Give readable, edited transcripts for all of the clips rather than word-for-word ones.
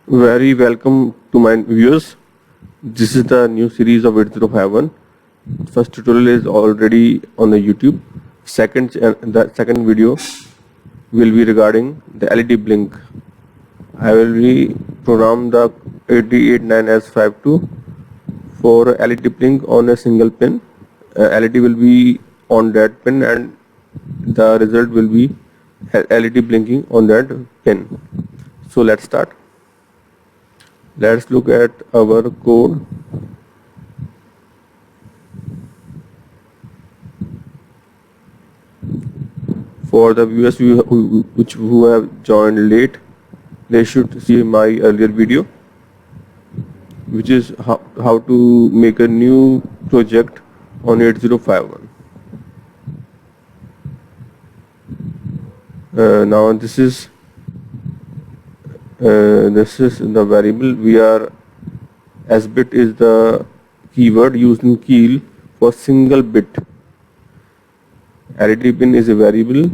Very welcome to my viewers. This is the new series of 8051. First tutorial is already on the YouTube. The second video will be regarding the LED blink. I will be program the 889S52 for LED blink on a single pin. LED will be on that pin and the result will be LED blinking on that pin. So let's start. Let's look at our code. For the viewers who have joined late, they should see my earlier video, which is how to make a new project on 8051. Now this is the variable we are. S bit is the keyword used in keel for single bit. LED pin is a variable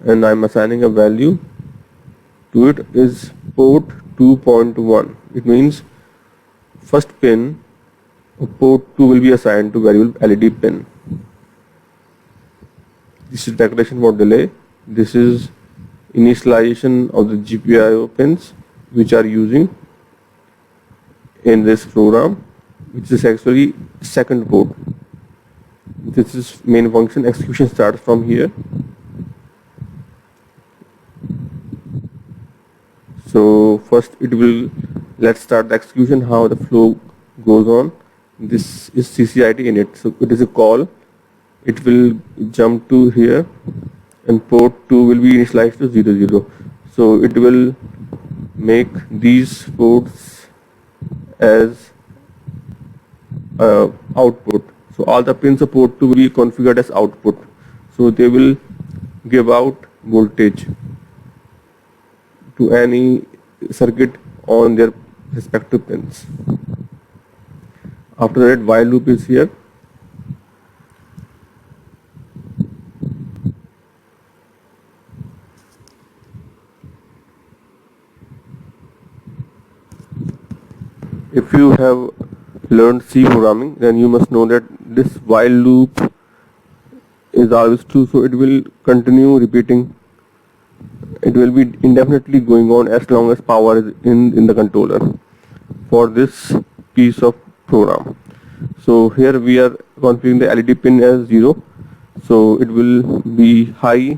and I am assigning a value to it is port 2.1. It means first pin of port 2 will be assigned to variable LED pin. This is declaration for delay. This is initialization of the GPIO pins which are using in this program, which is actually second port. This is main function. Execution starts from here. So first let's start the execution, how the flow goes on. This is CCIT init, so it is a call. It will jump to here and port 2 will be initialized to 00. So it will make these ports as output. So all the pins of port 2 will be configured as output. So they will give out voltage to any circuit on their respective pins. After that, while loop is here. If you have learned C programming, then you must know that this while loop is always true, so it will continue repeating. It will be indefinitely going on as long as power is in the controller for this piece of program. So here we are configuring the LED pin as 0, so it will be high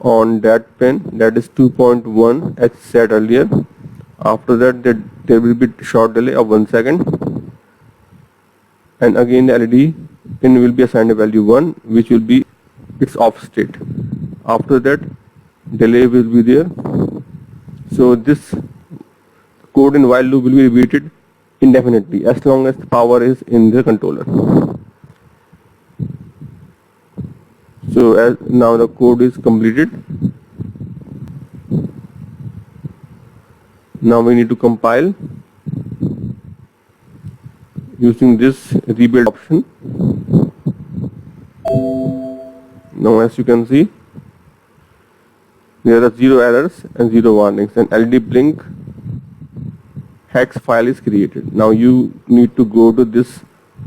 on that pin, that is 2.1 as said earlier. After that there will be short delay of 1 second, and again the LED pin will be assigned a value 1, which will be its off state. After that delay will be there. So this code in while loop will be repeated indefinitely as long as the power is in the controller. So as now the code is completed. Now we need to compile using this rebuild option. Now as you can see, there are 0 errors and 0 warnings, and LED blink hex file is created. Now you need to go to this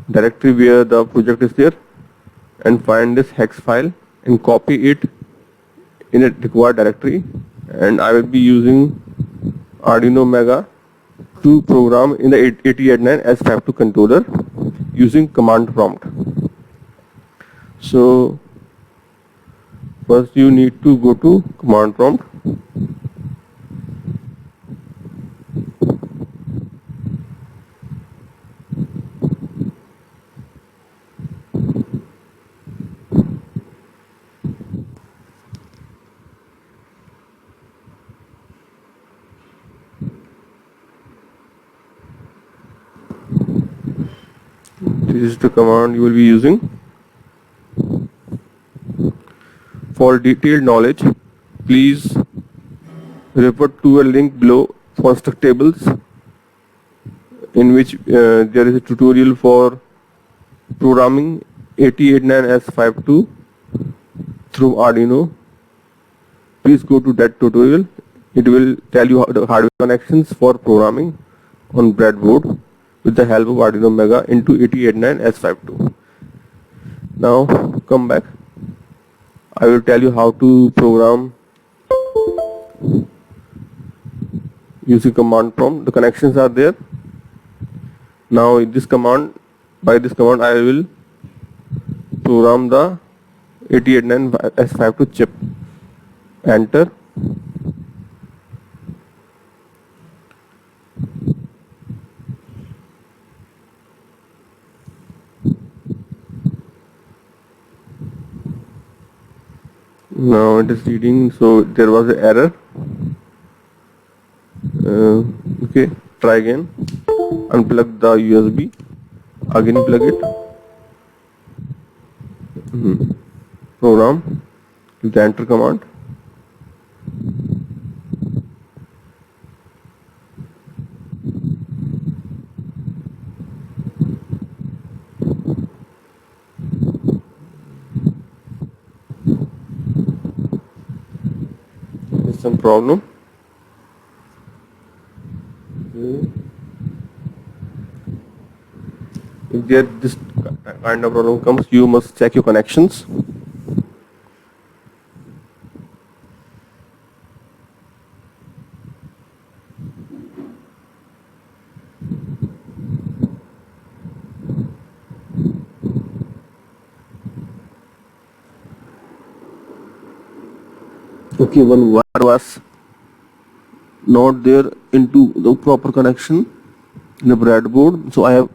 directory where the project is there and find this hex file and copy it in a required directory, and I will be using Arduino Mega to program in the 8089S52 controller using command prompt. So first you need to go to command prompt. This is the command you will be using. For detailed knowledge, please refer to a link below for instructables in which there is a tutorial for programming 8089S52 through Arduino. Please go to that tutorial It will tell you the hardware connections for programming on breadboard with the help of Arduino Mega into 8089S52. Now come back. I will tell you how to program using command prompt. The connections are there. Now by this command I will program the 8089S52 chip. Enter. Now it is reading, so there was an error. Okay, try again. Unplug the USB. Again plug it. Program. Use the enter command. There's some problem. If this kind of problem comes, you must check your connections. Okay, one wire was not there into the proper connection in the breadboard, so I have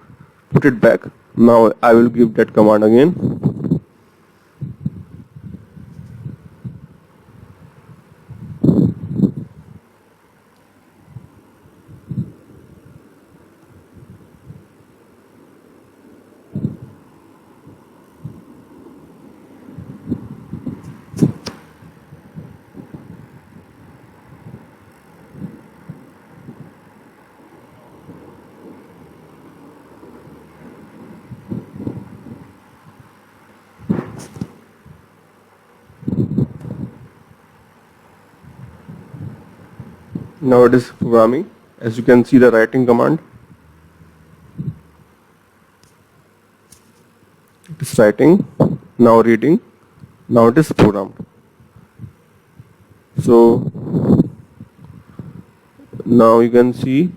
put it back. Now I will give that command again. Now it is programming. As you can see, the writing command. It is writing, now reading, now it is programmed. So now you can see